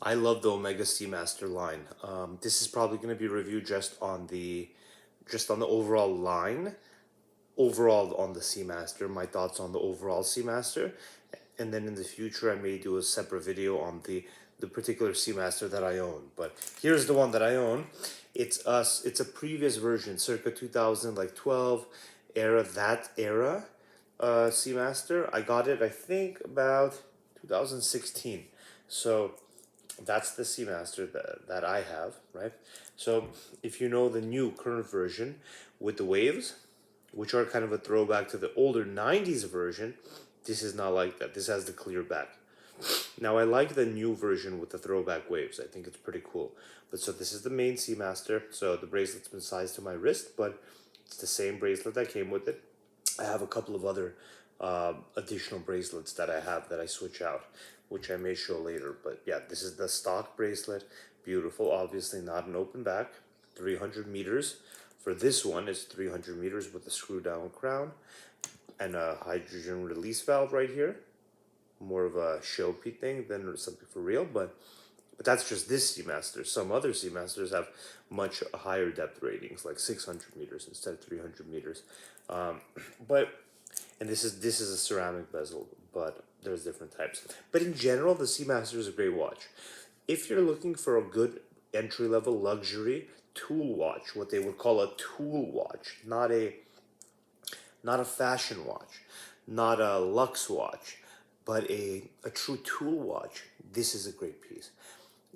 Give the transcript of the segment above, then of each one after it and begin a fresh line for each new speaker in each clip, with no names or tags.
I love the Omega Seamaster line. This is probably going to be reviewed just on the overall line, overall on the Seamaster. My thoughts on the overall Seamaster, and then in the future I may do a separate video on the particular Seamaster that I own. But here's the one that I own. It's a previous version, circa 2000 like 12 era, that era Seamaster. I got it I think about 2016. So that's the Seamaster that I have, right? So if you know the new current version with the waves, which are kind of a throwback to the older 90s version, this is not like that. This has the clear back. Now I like the new version with the throwback waves. I think it's pretty cool. But so this is the main Seamaster. So the bracelet's been sized to my wrist, but it's the same bracelet that came with it. I have a couple of other additional bracelets that I have that I switch out, which I may show later. But yeah, this is the stock bracelet. Beautiful, obviously not an open back. 300 meters. For this one, it's 300 meters with a screw down crown and a hydrogen release valve right here. More of a showpie thing than something for real, but that's just this Seamaster. Some other Seamasters have much higher depth ratings, like 600 meters instead of 300 meters. But and this is a ceramic bezel, but there's different types. But in general, the Seamaster is a great watch. If you're looking for a good entry level luxury tool watch, what they would call a tool watch, not a fashion watch, not a luxe watch, but a true tool watch, this is a great piece.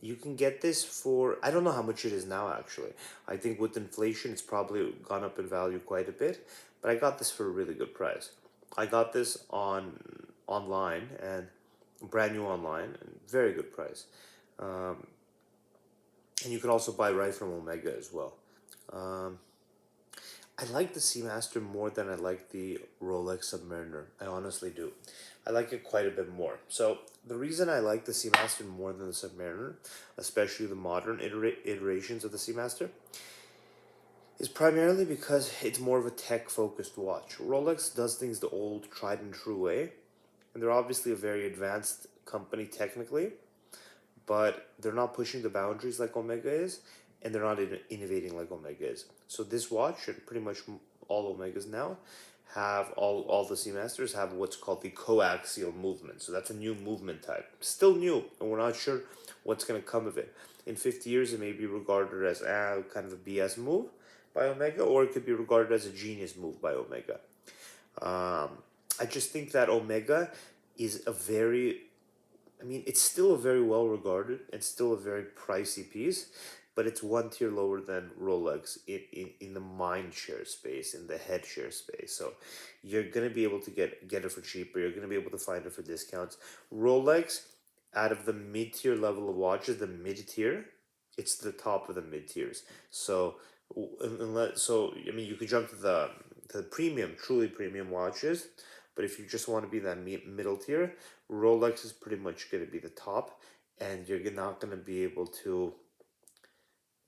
You can get this for, I don't know how much it is now actually. I think with inflation, it's probably gone up in value quite a bit, but I got this for a really good price. I got this online and brand new online, and very good price. And you can also buy right from Omega as well. I like the Seamaster more than I like the Rolex Submariner. I honestly do. I like it quite a bit more. So the reason I like the Seamaster more than the Submariner, especially the modern iterations of the Seamaster, is primarily because it's more of a tech-focused watch. Rolex does things the old, tried and true way, and they're obviously a very advanced company technically, but they're not pushing the boundaries like Omega is, and they're not innovating like Omega is. So this watch, and pretty much all Omegas now, have all the Seamasters have what's called the coaxial movement. So that's a new movement type. Still new, and we're not sure what's going to come of it. In 50 years, it may be regarded as kind of a BS move by Omega, or it could be regarded as a genius move by Omega. I just think that Omega is a very, I mean, it's still a very well regarded and still a very pricey piece, but it's one tier lower than Rolex in the mind share space, in the head share space. So you're gonna be able to get it for cheaper. You're gonna be able to find it for discounts. Rolex, out of the mid tier level of watches, the mid tier, it's the top of the mid tiers. So so I mean, you could jump to the premium, truly premium watches, but if you just want to be that middle tier, Rolex is pretty much going to be the top, and you're not going to be able to.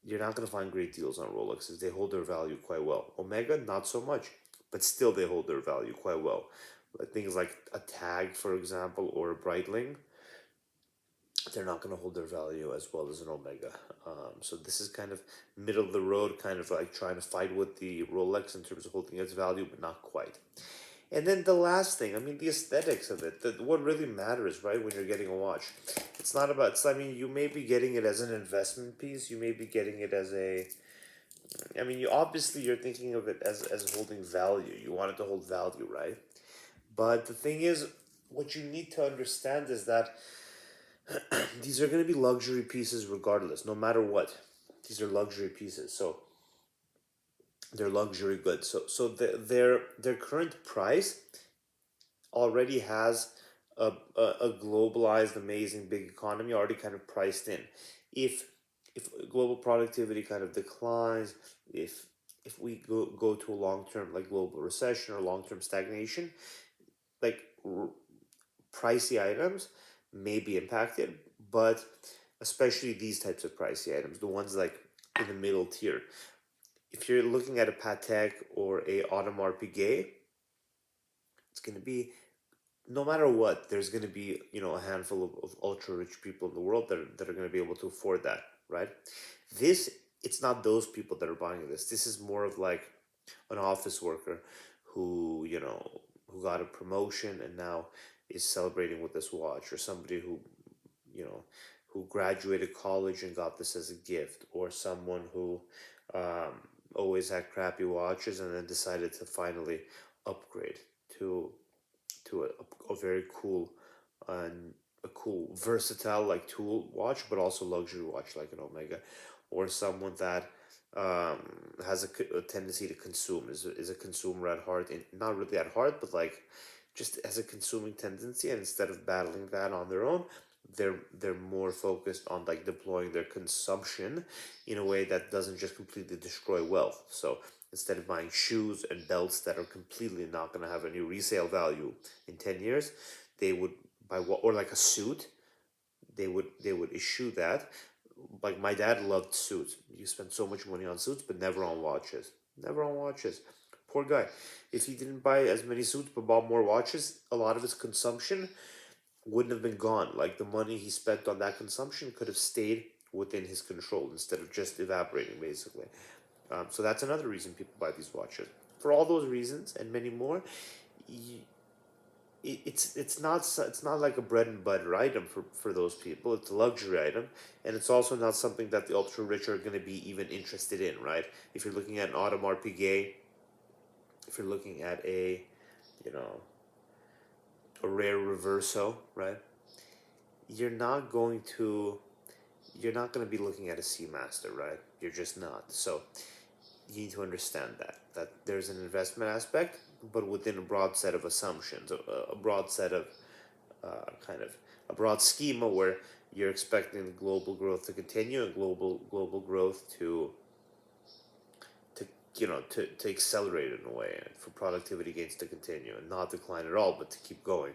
You're not going to find great deals on Rolexes. They hold their value quite well. Omega, not so much, but still they hold their value quite well. Things like a Tag, for example, or a Breitling, they're not going to hold their value as well as an Omega. So this is kind of middle of the road, kind of like trying to fight with the Rolex in terms of holding its value, but not quite. And then the last thing, I mean, the aesthetics of it, what really matters, right, when you're getting a watch. It's not about, I mean, you may be getting it as an investment piece, you may be getting it as I mean, obviously you're thinking of it as holding value. You want it to hold value, right? But the thing is, what you need to understand is that these are going to be luxury pieces regardless, no matter what. These are luxury pieces. So they're luxury goods. So their current price already has a globalized, amazing, big economy already kind of priced in. If if global productivity kind of declines, if we go to a long term like global recession or long term stagnation, like pricey items may be impacted, but especially these types of pricey items, the ones like in the middle tier. If you're looking at a Patek or a Audemars Piguet, it's going to be no matter what, there's going to be, a handful of ultra rich people in the world that are going to be able to afford that, right? This, it's not those people that are buying this. This is more of like an office worker who, who got a promotion and now is celebrating with this watch, or somebody you know, who graduated college and got this as a gift, or someone who um, always had crappy watches and then decided to finally upgrade to a very cool and a cool versatile like tool watch, but also luxury watch like an Omega, or someone that has a tendency to consume, is a consumer at heart, and not really at heart, but like just has a consuming tendency, and instead of battling that on their own, they're more focused on like deploying their consumption in a way that doesn't just completely destroy wealth. So instead of buying shoes and belts that are completely not going to have any resale value in 10 years, they would buy what, or like a suit, they would issue that. Like my dad loved suits. You spend so much money on suits, but never on watches. Never on watches. Poor guy. If he didn't buy as many suits but bought more watches, a lot of his consumption wouldn't have been gone. Like the money he spent on that consumption could have stayed within his control instead of just evaporating, basically. So that's another reason people buy these watches. For all those reasons and many more, it's not like a bread and butter item for those people. It's a luxury item, and it's also not something that the ultra rich are going to be even interested in, right? If you're looking at an Audemars Piguet, if you're looking at you know, a rare Reverso, right? You're not going to you're not going to be looking at a Seamaster, right? You're just not. So you need to understand that there's an investment aspect, but within a broad set of assumptions, a broad set of kind of a broad schema where you're expecting global growth to continue and global growth to to accelerate in a way, and for productivity gains to continue and not decline at all, but to keep going,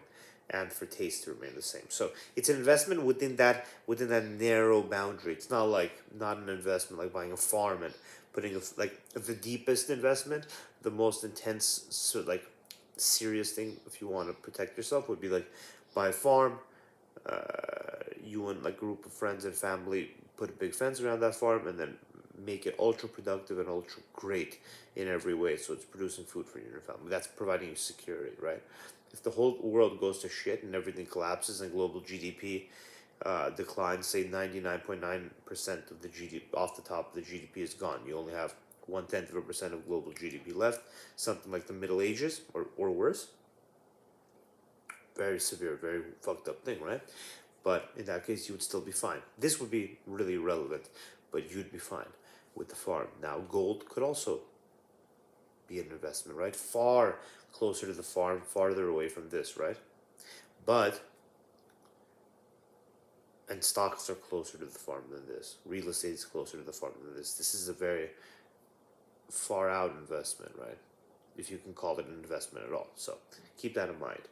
and for taste to remain the same. So it's an investment within that narrow boundary. It's not an investment like buying a farm and putting like the deepest investment, the most intense, so like serious thing if you want to protect yourself would be like buy a farm. You and like group of friends and family put a big fence around that farm, and then make it ultra productive and ultra great in every way, so it's producing food for you and your family. That's providing you security, right? If the whole world goes to shit and everything collapses and global GDP declines, say 99.9% of the GDP, off the top of the GDP is gone, you only have 0.1% of global GDP left, something like the Middle Ages or worse. Very severe, very fucked up thing, right? But in that case, you would still be fine. This would be really irrelevant, but you'd be fine with the farm. Now, gold could also be an investment, right? Far closer to the farm, farther away from this, right? But, and stocks are closer to the farm than this. Real estate is closer to the farm than this. This is a very far out investment, right? If you can call it an investment at all. So keep that in mind.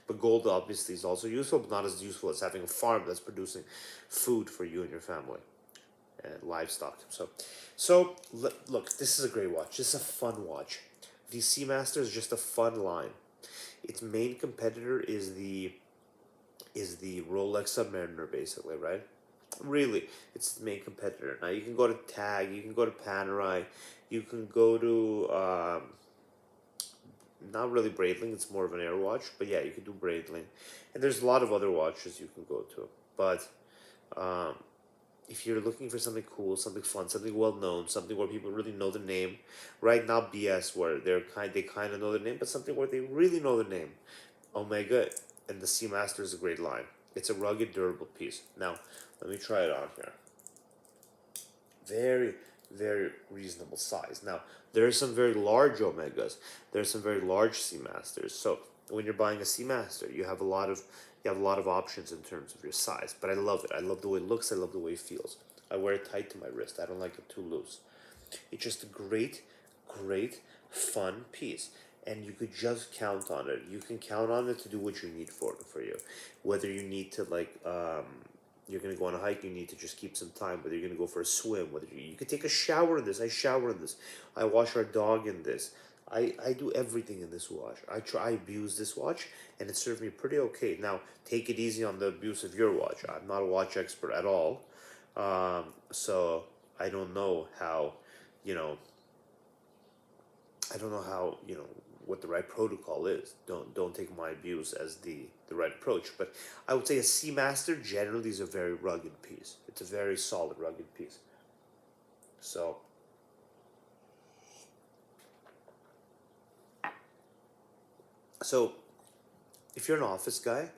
But gold obviously is also useful, but not as useful as having a farm that's producing food for you and your family and livestock. So look, this is a great watch. This is a fun watch. The Seamaster is just a fun line. Its main competitor is the Rolex Submariner, basically, right? Really, it's the main competitor. Now you can go to Tag, you can go to Panerai, you can go to not really Breitling. It's more of an air watch, but yeah, you can do Breitling, and there's a lot of other watches you can go to. But um, if you're looking for something cool, something fun, something well known, something where people really know the name, right? Not BS where they kind of know the name, but something where they really know the name. Omega and the Seamaster is a great line. It's a rugged, durable piece. Now, let me try it on here. Very, very reasonable size. Now, there are some very large Omegas. There are some very large Seamasters. So when you're buying a Seamaster, you have a lot of options in terms of your size. But I love it. I love the way it looks. I love the way it feels. I wear it tight to my wrist. I don't like it too loose. It's just a great, great, fun piece. And you could just count on it. You can count on it to do what you need for you. Whether you need to you're gonna go on a hike, you need to just keep some time. Whether you're gonna go for a swim, whether you could take a shower in this. I shower in this. I wash our dog in this. I do everything in this watch. I abuse this watch, and it served me pretty okay. Now, take it easy on the abuse of your watch. I'm not a watch expert at all, so I don't know how, you know, I don't know how, what the right protocol is. Don't take my abuse as the right approach. But I would say a Seamaster generally is a very rugged piece. It's a very solid rugged piece. So if you're an office guy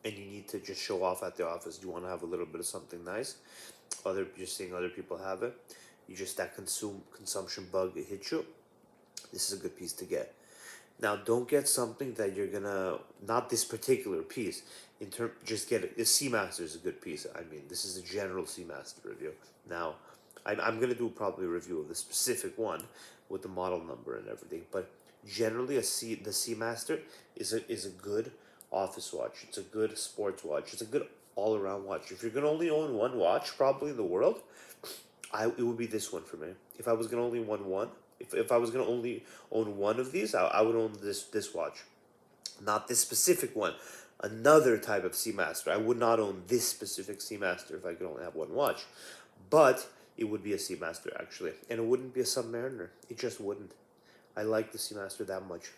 and you need to just show off at the office, you want to have a little bit of something nice. You're seeing other people have it. You just that consumption bug hits you. This is a good piece to get. Now, don't get something that you're gonna not this particular piece. Just get it. The Seamaster is a good piece. I mean, this is a general Seamaster review. Now, I'm gonna do probably a review of the specific one with the model number and everything. But generally, the Seamaster is a good office watch. It's a good sports watch. It's a good all around watch. If you're gonna only own one watch, probably in the world, it would be this one for me. If I was gonna only own one, if I was gonna only own one of these, I would own this watch, not this specific one. Another type of Seamaster. I would not own this specific Seamaster if I could only have one watch, but it would be a Seamaster actually, and it wouldn't be a Submariner. It just wouldn't. I like the Seamaster that much.